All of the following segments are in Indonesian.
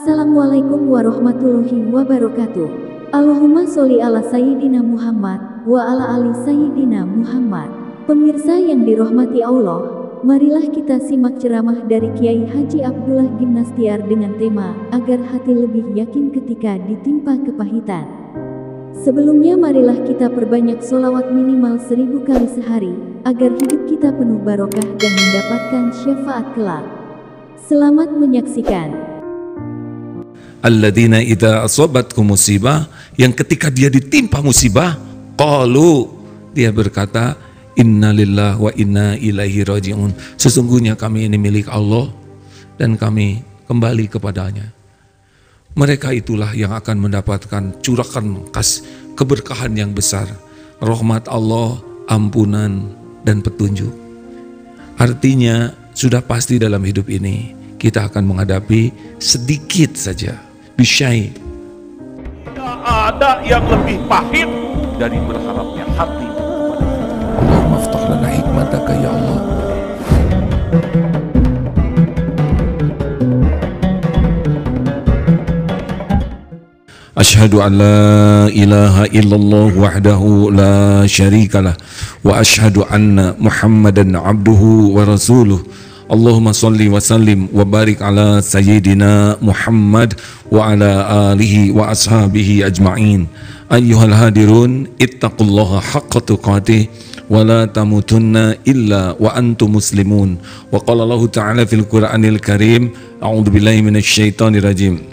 Assalamualaikum warahmatullahi wabarakatuh. Allahumma sholli ala Sayyidina Muhammad wa ala ali Sayyidina Muhammad. Pemirsa yang dirahmati Allah, marilah kita simak ceramah dari Kiai Haji Abdullah Gimnastiar dengan tema agar hati lebih yakin ketika ditimpa kepahitan. Sebelumnya marilah kita perbanyak sholawat minimal 1000 kali sehari, agar hidup kita penuh barokah dan mendapatkan syafaat kelak. Selamat menyaksikan. Alladzina idza asabatkum musibah, yang ketika dia ditimpa musibah, qalu, dia berkata, innalillahi wa inna ilaihi raji'un. Sesungguhnya kami ini milik Allah dan kami kembali kepadanya. Mereka itulah yang akan mendapatkan curahan keberkahan yang besar, rahmat Allah, ampunan dan petunjuk. Artinya sudah pasti dalam hidup ini kita akan menghadapi sedikit saja bisyai. Tidak ada yang lebih pahit dari berharapnya hati. Allahumma aftah lana hikmataka ya Allah. Ashhadu an la ilaha illallah wahdahu la syarikalah wa ashhadu anna Muhammadan abduhu wa rasuluh. Allahumma salli wa sallim wa barik ala sayyidina Muhammad wa ala alihi wa ashabihi ajma'in. Ayyuhal hadirun, ittaqullaha haqqa tuqatih wa la tamutunna illa wa antum muslimun. Wa qala Allah ta'ala fil Qur'anil Karim, a'udzu billahi minasy syaithanir rajim.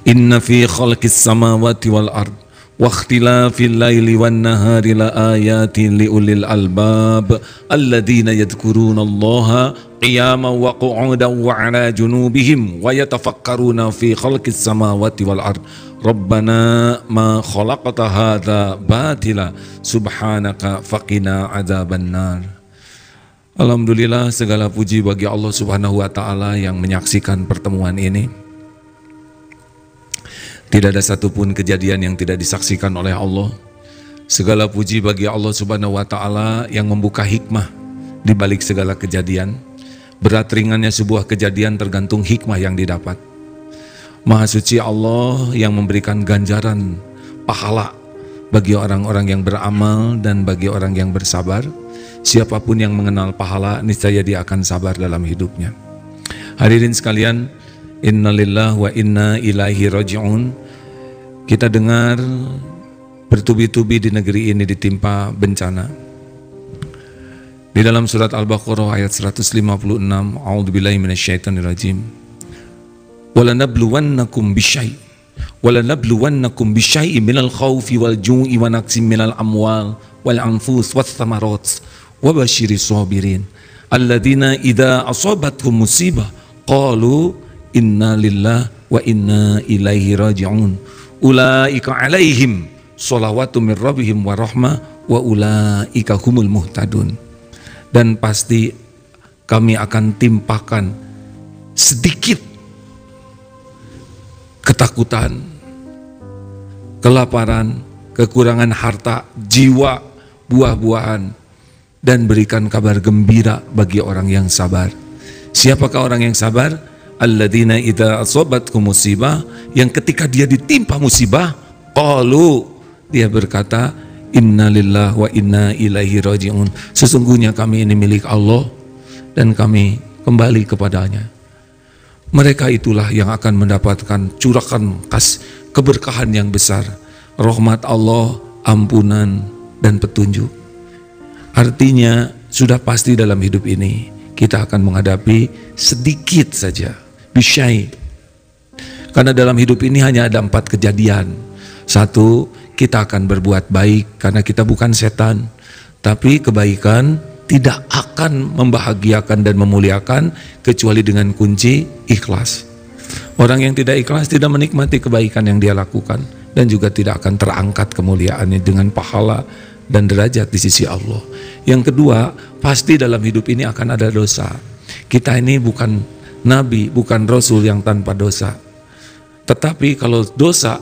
Inna fi khalqis samawati wal ard wa ikhtilafil laili wan nahari la ayatin liulil albab alladzina yadhkuruna Allaha qiyaman wa qu'udan wa 'ala junubihim wa yatafakkaruna fi khalqis samawati wal ard rabbana ma khalaqta hadza batila subhanaka faqina adzabannar. Alhamdulillah, segala puji bagi Allah Subhanahu wa taala yang menyaksikan pertemuan ini. Tidak ada satupun kejadian yang tidak disaksikan oleh Allah. Segala puji bagi Allah Subhanahu wa taala yang membuka hikmah di balik segala kejadian. Berat ringannya sebuah kejadian tergantung hikmah yang didapat. Maha suci Allah yang memberikan ganjaran pahala bagi orang-orang yang beramal dan bagi orang yang bersabar. Siapapun yang mengenal pahala, niscaya dia akan sabar dalam hidupnya. Hadirin sekalian, innalillahi wa inna ilaihi raji'un. Kita dengar bertubi-tubi di negeri ini ditimpa bencana. Di dalam surat Al-Baqarah ayat 156, a'udzubillahi minasyaitonir rajim. Walanabluwannakum bisyai'in minal khaufi wal ju'i wa naqsim minal amwal wal anfus wath thamarat wa basyiris sabirin alladzina idza asabatkum musibah qalu inna lillahi wa inna ilaihi raji'un ulaika alaihim sholawatu min rabbihim wa rahmah wa ulaika humul muhtadun. Dan pasti kami akan timpakan sedikit ketakutan, kelaparan, kekurangan harta, jiwa, buah-buahan, dan berikan kabar gembira bagi orang yang sabar. Siapakah orang yang sabar? Alladzina idza asabatkum musibah, yang ketika dia ditimpa musibah, qalu, dia berkata, innalillahi wa inna ilaihi raji'un. Sesungguhnya kami ini milik Allah dan kami kembali kepadanya. Mereka itulah yang akan mendapatkan curahan keberkahan yang besar, rahmat Allah, ampunan dan petunjuk. Artinya sudah pasti dalam hidup ini kita akan menghadapi sedikit saja bisyai. Karena dalam hidup ini hanya ada 4 kejadian. 1, kita akan berbuat baik karena kita bukan setan. Tapi kebaikan tidak akan membahagiakan dan memuliakan kecuali dengan kunci ikhlas. Orang yang tidak ikhlas tidak menikmati kebaikan yang dia lakukan dan juga tidak akan terangkat kemuliaannya dengan pahala dan derajat di sisi Allah. Yang kedua, pasti dalam hidup ini akan ada dosa. Kita ini bukan nabi, bukan rasul yang tanpa dosa. Tetapi kalau dosa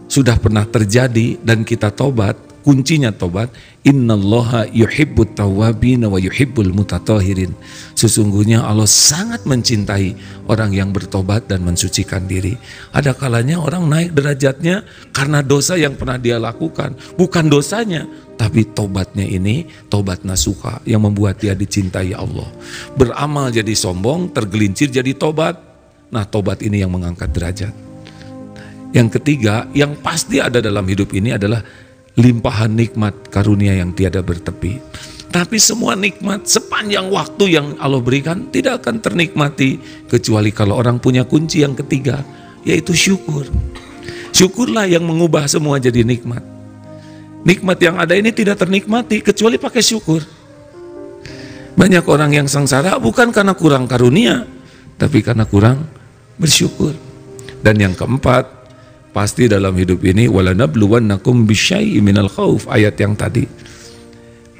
sudah pernah terjadi dan kita tobat, kuncinya tobat. Innallaha yuhibbut tawwabin wa yuhibbul mutatahhirin. Sesungguhnya Allah sangat mencintai orang yang bertobat dan mensucikan diri. Ada kalanya orang naik derajatnya karena dosa yang pernah dia lakukan, bukan dosanya, tapi tobatnya ini tobat nasuha yang membuat dia dicintai Allah. Beramal jadi sombong, tergelincir jadi tobat. Nah, tobat ini yang mengangkat derajat. Yang ketiga, yang pasti ada dalam hidup ini adalah limpahan nikmat karunia yang tiada bertepi. Tapi semua nikmat sepanjang waktu yang Allah berikan tidak akan ternikmati kecuali kalau orang punya kunci yang ketiga, yaitu syukur. Syukurlah yang mengubah semua jadi nikmat. Nikmat yang ada ini tidak ternikmati kecuali pakai syukur. Banyak orang yang sengsara bukan karena kurang karunia, tapi karena kurang bersyukur. Dan yang keempat, pasti dalam hidup ini walanabluwannakum bisyai'im minal khauf, ayat yang tadi.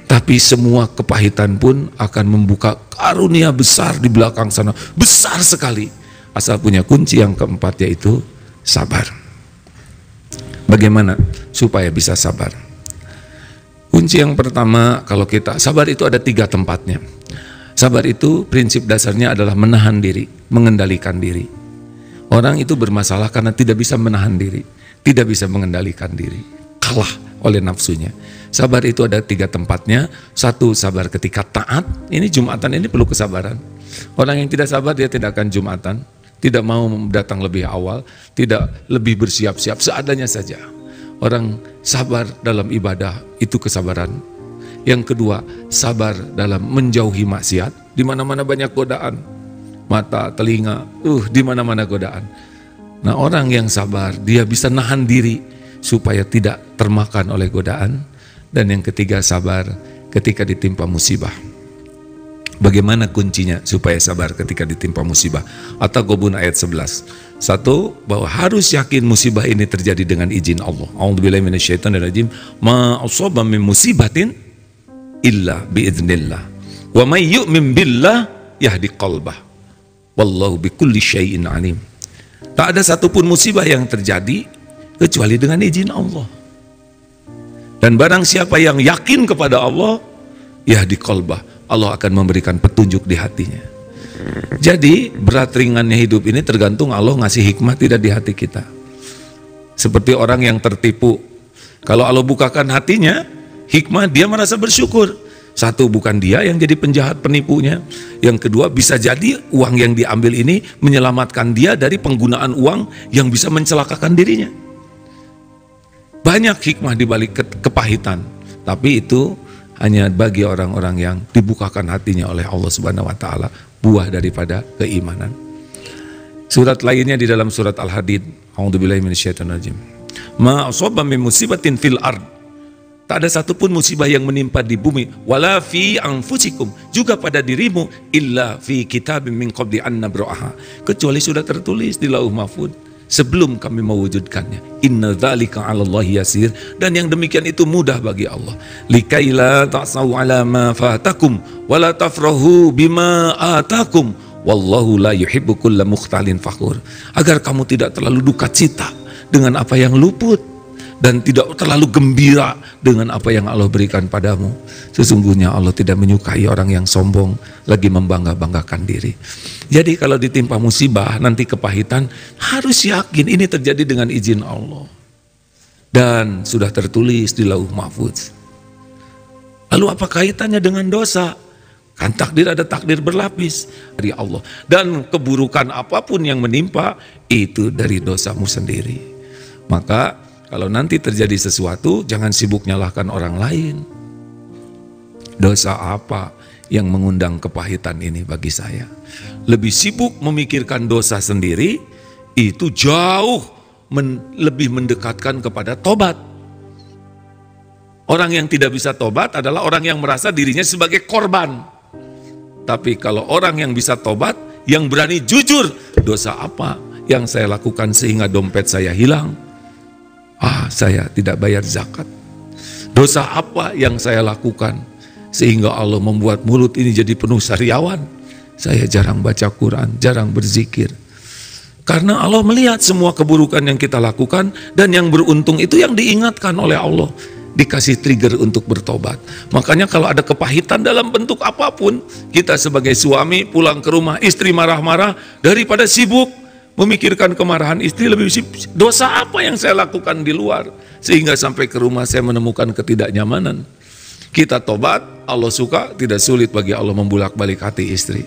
Tapi semua kepahitan pun akan membuka karunia besar di belakang sana, besar sekali. Asal punya kunci yang keempat, yaitu sabar. Bagaimana supaya bisa sabar? Kunci yang pertama, kalau kita sabar itu ada 3 tempatnya. Sabar itu prinsip dasarnya adalah menahan diri, mengendalikan diri. Orang itu bermasalah karena tidak bisa menahan diri, tidak bisa mengendalikan diri, kalah oleh nafsunya. Sabar itu ada 3 tempatnya. 1, sabar ketika taat. Ini Jumatan ini perlu kesabaran. Orang yang tidak sabar dia tidak akan Jumatan, tidak mau datang lebih awal, tidak lebih bersiap-siap, seadanya saja. Orang sabar dalam ibadah itu kesabaran. Yang kedua, sabar dalam menjauhi maksiat. Di mana-mana banyak godaan. Mata, telinga, di mana-mana godaan. Nah, orang yang sabar, dia bisa nahan diri supaya tidak termakan oleh godaan. Dan yang ketiga, sabar ketika ditimpa musibah. Bagaimana kuncinya supaya sabar ketika ditimpa musibah? At-Taghabun ayat 11. 1, bahwa harus yakin musibah ini terjadi dengan izin Allah. A'udzubillahi minasyaitonirrajim. Ma asaba min musibatin illa biiznillah. Wa may yu'min billah yahdi qalbah. Wallahu bikulli syai'in alim. Tak ada satupun musibah yang terjadi kecuali dengan izin Allah. Dan barang siapa yang yakin kepada Allah, yahdi qalbah, Allah akan memberikan petunjuk di hatinya. Jadi berat ringannya hidup ini tergantung Allah ngasih hikmah tidak di hati kita. Seperti orang yang tertipu, kalau Allah bukakan hatinya, hikmah, dia merasa bersyukur. 1, bukan dia yang jadi penjahat penipunya. Yang kedua, bisa jadi uang yang diambil ini menyelamatkan dia dari penggunaan uang yang bisa mencelakakan dirinya. Banyak hikmah di balik kepahitan, tapi itu hanya bagi orang-orang yang dibukakan hatinya oleh Allah Subhanahu wa taala, buah daripada keimanan. Surat lainnya di dalam surat Al-Hadid, a'udzubillahi minasyaitonirrajim. Ma asaba min musibatin fil ard. Tak ada satupun musibah yang menimpa di bumi, wala fi anfusikum, juga pada dirimu, illa fi kitabim min qabli an nabra'aha, kecuali sudah tertulis di Lauh Mahfuz sebelum kami mewujudkannya. Inna dzalika 'alallahi yasir, dan yang demikian itu mudah bagi Allah. Likaila ta'sau 'ala ma fatakum wala tafrahu bima atakum wallahu la yuhibbu kulla mukhtalin fakhur. Agar kamu tidak terlalu duka cita dengan apa yang luput dan tidak terlalu gembira dengan apa yang Allah berikan padamu. Sesungguhnya Allah tidak menyukai orang yang sombong lagi membangga-banggakan diri. Jadi kalau ditimpa musibah, nanti kepahitan, harus yakin ini terjadi dengan izin Allah. Dan sudah tertulis di Lauh Mahfuz. Lalu apa kaitannya dengan dosa? Kan takdir, ada takdir berlapis dari Allah. Dan keburukan apapun yang menimpa, itu dari dosamu sendiri. Maka kalau nanti terjadi sesuatu, jangan sibuk nyalahkan orang lain. Dosa apa yang mengundang kepahitan ini bagi saya? Lebih sibuk memikirkan dosa sendiri, itu jauh lebih mendekatkan kepada tobat. Orang yang tidak bisa tobat adalah orang yang merasa dirinya sebagai korban. Tapi kalau orang yang bisa tobat, yang berani jujur, dosa apa yang saya lakukan sehingga dompet saya hilang? Saya tidak bayar zakat. Dosa apa yang saya lakukan sehingga Allah membuat mulut ini jadi penuh sariawan? Saya jarang baca Quran, jarang berzikir. Karena Allah melihat semua keburukan yang kita lakukan, dan yang beruntung itu yang diingatkan oleh Allah. dikasih trigger untuk bertobat. Makanya kalau ada kepahitan dalam bentuk apapun, kita sebagai suami pulang ke rumah, istri marah-marah, daripada sibuk memikirkan kemarahan istri, lebih sibuk, dosa apa yang saya lakukan di luar, sehingga sampai ke rumah saya menemukan ketidaknyamanan. Kita tobat, Allah suka, tidak sulit bagi Allah membulak-balik hati istri.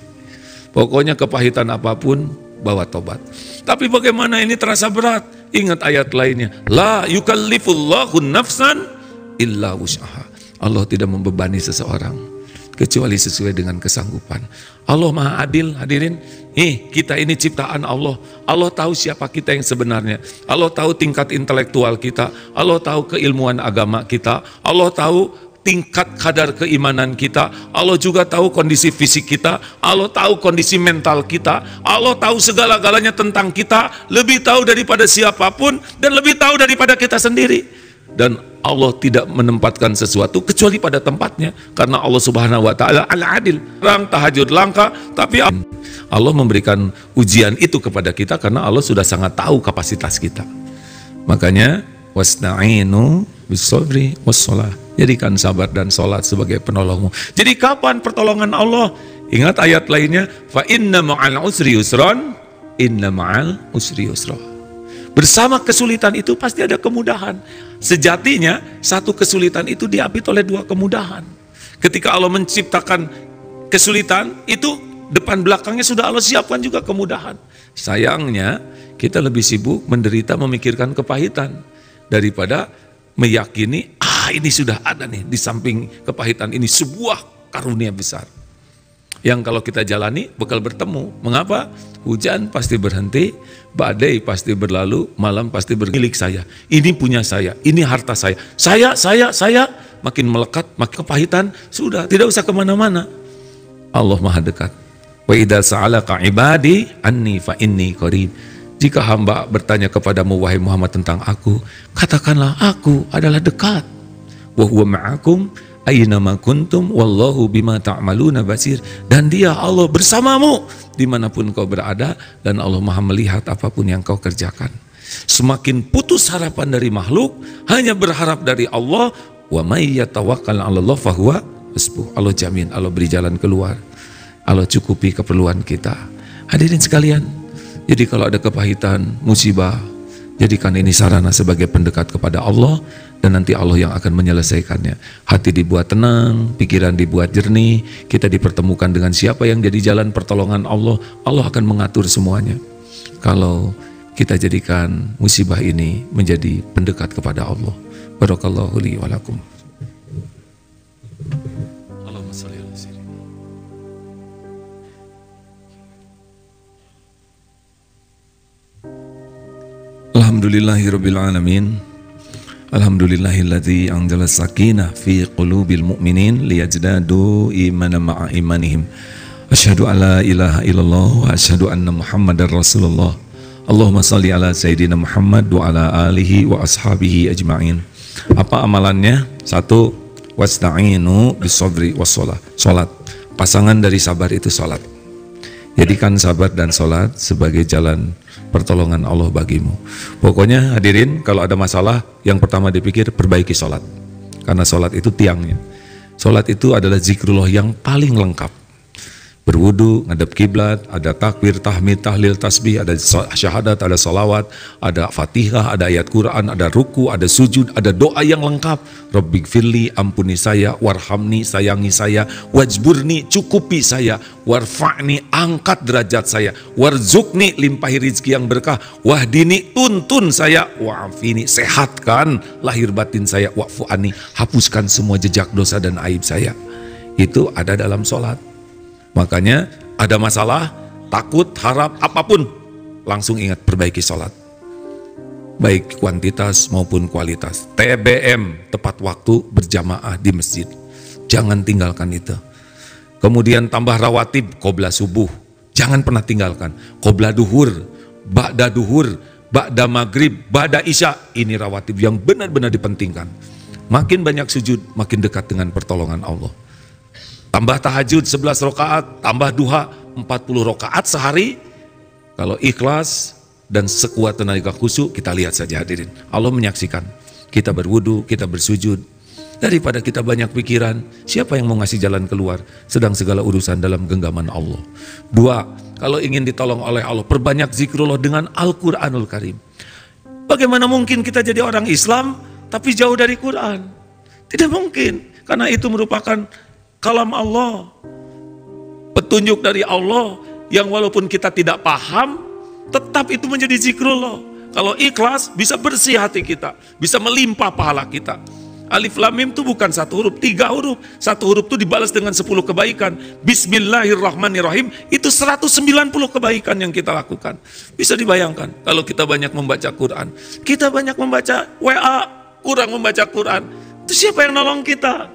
Pokoknya kepahitan apapun, bawa tobat. Tapi bagaimana ini terasa berat? Ingat ayat lainnya, la yukallifullahu nafsan illa wus'aha. Allah tidak membebani seseorang kecuali sesuai dengan kesanggupan. Allah Maha Adil, hadirin. Kita ini ciptaan Allah. Allah tahu siapa kita yang sebenarnya. Allah tahu tingkat intelektual kita. Allah tahu keilmuan agama kita. Allah tahu tingkat kadar keimanan kita. Allah juga tahu kondisi fisik kita. Allah tahu kondisi mental kita. Allah tahu segala-galanya tentang kita, lebih tahu daripada siapapun dan lebih tahu daripada kita sendiri. Dan Allah tidak menempatkan sesuatu kecuali pada tempatnya, karena Allah Subhanahu wa taala Al-Adil. Orang tahajud langka, tapi Allah memberikan ujian itu kepada kita karena Allah sudah sangat tahu kapasitas kita. Makanya wasta'inu bis-sabri was-shalah. Jadikan sabar dan sholat sebagai penolongmu. Jadi kapan pertolongan Allah? Ingat ayat lainnya, fa inna ma'al usri yusran, inna ma'al usri yusra. Bersama kesulitan itu pasti ada kemudahan. Sejatinya satu kesulitan itu diapit oleh dua kemudahan. Ketika Allah menciptakan kesulitan, itu depan belakangnya sudah Allah siapkan juga kemudahan. Sayangnya kita lebih sibuk menderita memikirkan kepahitan daripada meyakini ini sudah ada nih di samping kepahitan ini sebuah karunia besar yang kalau kita jalani bakal bertemu. Mengapa? Hujan pasti berhenti, badai pasti berlalu, malam pasti bermilik saya. Ini punya saya, ini harta saya. Saya makin melekat, makin kepahitan sudah tidak usah kemana-mana. Allah Maha dekat. Wa idza sa'alaka ibadi anni fa inni qarib. Jika hamba bertanya kepadamu wahai Muhammad tentang aku, katakanlah aku adalah dekat. Wa huwa ma'akum ayyama kuntum wallahu bima ta'maluna basir. Dan dia Allah bersamamu dimanapun kau berada, dan Allah Maha melihat apapun yang kau kerjakan. Semakin putus harapan dari makhluk, hanya berharap dari Allah. Wa may yatawakkal 'ala Allah fahuwa hasbuh. Allah jamin, Allah beri jalan keluar, Allah cukupi keperluan kita. Hadirin sekalian, jadi kalau ada kepahitan, musibah, jadikan ini sarana sebagai pendekat kepada Allah, dan nanti Allah yang akan menyelesaikannya. Hati dibuat tenang, pikiran dibuat jernih, kita dipertemukan dengan siapa yang jadi jalan pertolongan Allah. Allah akan mengatur semuanya. Kalau kita jadikan musibah ini menjadi pendekat kepada Allah. Barakallahu li wa lakum. Allahumma shalli ala sayyidina. Alhamdulillahirabbil alamin. Alhamdulillahilladzi anzala sakinah fi qulubil mu'minin liyazdadu imanan ma'a imanihim. Asyhadu an la ilaha illallah wa asyhadu anna Muhammadar Rasulullah. Allahumma shalli ala sayyidina Muhammad wa ala alihi wa ashabihi ajma'in. Apa amalannya? 1. Wasta'inu bis-sabri was-shalah. Salat. Pasangan dari sabar itu salat. Jadikan sabar dan salat sebagai jalan pertolongan Allah bagimu. Pokoknya hadirin, kalau ada masalah, yang pertama dipikir perbaiki sholat. Karena sholat itu tiangnya. Sholat itu adalah zikrullah yang paling lengkap. Berwudu, ngadep kiblat, ada takbir, tahmid, tahlil, tasbih, ada syahadat, ada salawat, ada fatihah, ada ayat Quran, ada ruku, ada sujud, ada doa yang lengkap. Rabbighfirli, ampuni saya, warhamni, sayangi saya, wajburni, cukupi saya, warfa'ni, angkat derajat saya, warzukni, limpahi rizki yang berkah, wahdini, tuntun saya, wa'afini, sehatkan lahir batin saya, wa'fu'ani, hapuskan semua jejak dosa dan aib saya. Itu ada dalam sholat. Makanya ada masalah, takut, harap, apapun, langsung ingat perbaiki sholat. Baik kuantitas maupun kualitas. TBM, tepat waktu berjamaah di masjid. Jangan tinggalkan itu. Kemudian tambah rawatib, qobla subuh. Jangan pernah tinggalkan. Qobla duhur, ba'da duhur, ba'da maghrib, ba'da isya. Ini rawatib yang benar-benar dipentingkan. Makin banyak sujud, makin dekat dengan pertolongan Allah. Tambah tahajud 11 rakaat, tambah duha 40 rakaat sehari. Kalau ikhlas dan sekuat tenaga khusyuk, kita lihat saja hadirin. Allah menyaksikan. Kita berwudu, kita bersujud. Daripada kita banyak pikiran, siapa yang mau ngasih jalan keluar, sedang segala urusan dalam genggaman Allah. 2, kalau ingin ditolong oleh Allah, perbanyak zikrullah dengan Al-Quranul Karim. Bagaimana mungkin kita jadi orang Islam, tapi jauh dari Quran? Tidak mungkin, karena itu merupakan kalam Allah, petunjuk dari Allah, yang walaupun kita tidak paham, tetap itu menjadi zikrullah. Kalau ikhlas, bisa bersih hati kita, bisa melimpah pahala kita. Alif Lam Mim itu bukan 1 huruf, 3 huruf. 1 huruf itu dibalas dengan 10 kebaikan. Bismillahirrahmanirrahim, itu 190 kebaikan yang kita lakukan. Bisa dibayangkan kalau kita banyak membaca Quran, kita banyak membaca WA, kurang membaca Quran, itu siapa yang nolong kita?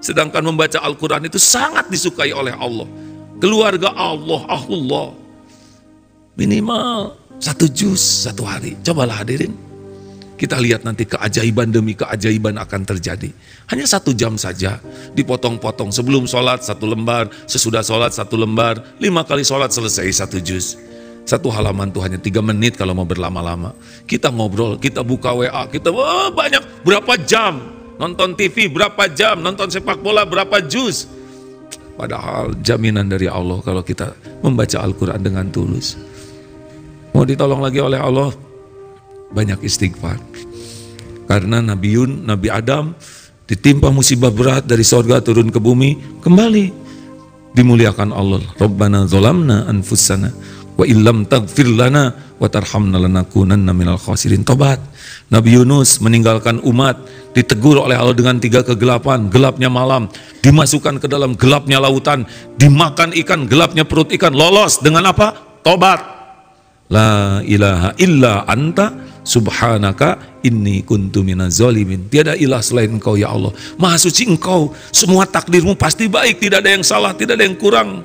Sedangkan membaca Al-Quran itu sangat disukai oleh Allah. Keluarga Allah, minimal 1 juz 1 hari. Cobalah hadirin, kita lihat nanti keajaiban demi keajaiban akan terjadi. Hanya 1 jam saja, dipotong-potong. Sebelum sholat 1 lembar, sesudah sholat 1 lembar, 5 kali sholat selesai 1 juz. 1 halaman tuh hanya 3 menit kalau mau berlama-lama. Kita ngobrol, kita buka WA, kita banyak, berapa jam. Nonton TV berapa jam, nonton sepak bola berapa juz. Padahal jaminan dari Allah kalau kita membaca Al-Quran dengan tulus. Mau ditolong lagi oleh Allah, banyak istighfar. Karena Nabi Adam ditimpa musibah berat dari surga turun ke bumi, kembali dimuliakan Allah. Rabbana zolamna anfusana wa illam taghfir lana wa tarhamna lanakunanna minal khasirin. Tobat. Nabi Yunus meninggalkan umat, ditegur oleh Allah dengan 3 kegelapan, gelapnya malam, dimasukkan ke dalam gelapnya lautan, dimakan ikan, gelapnya perut ikan, lolos dengan apa? Tobat. La ilaha illa anta subhanaka inni kuntu minaz zalimin. Tiada ilah selain Engkau ya Allah, Maha suci Engkau, semua takdirmu pasti baik, tidak ada yang salah, tidak ada yang kurang.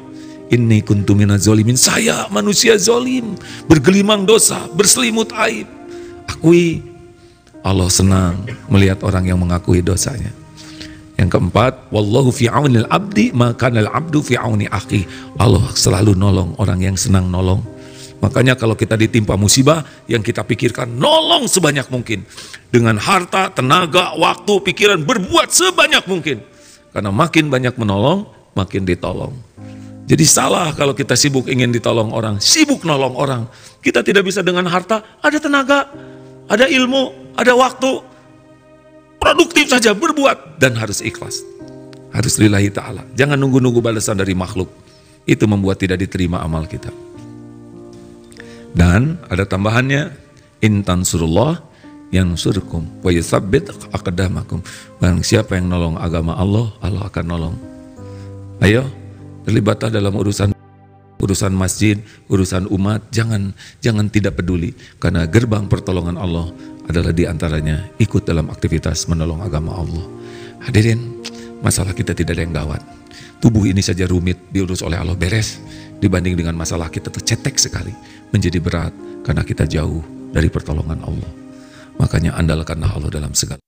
Inni kuntu minaz zalimin, saya manusia zalim, bergelimang dosa, berselimut aib. Akui. Allah senang melihat orang yang mengakui dosanya. Yang keempat, wallahu fi aunil abdi ma kanal abdu fi auni akhi. Allah selalu nolong orang yang senang nolong. Makanya kalau kita ditimpa musibah, yang kita pikirkan nolong sebanyak mungkin. Dengan harta, tenaga, waktu, pikiran, berbuat sebanyak mungkin. Karena makin banyak menolong, makin ditolong. Jadi salah kalau kita sibuk ingin ditolong orang, sibuk nolong orang. Kita tidak bisa dengan harta, ada tenaga, ada ilmu, ada waktu. Produktif saja, berbuat. Dan harus ikhlas. Harus lillahi ta'ala. Jangan nunggu-nunggu balasan dari makhluk. Itu membuat tidak diterima amal kita. Dan ada tambahannya, in tansurullah yansurkum wa yutsabbit aqdamakum. Barang siapa yang nolong agama Allah, Allah akan nolong. Ayo, terlibatlah dalam urusan masjid, urusan umat. Jangan tidak peduli, karena gerbang pertolongan Allah adalah diantaranya ikut dalam aktivitas menolong agama Allah. Hadirin, masalah kita tidak ada yang gawat. Tubuh ini saja rumit, diurus oleh Allah beres, dibanding dengan masalah kita tercetek sekali, menjadi berat karena kita jauh dari pertolongan Allah. Makanya andalkanlah Allah dalam segala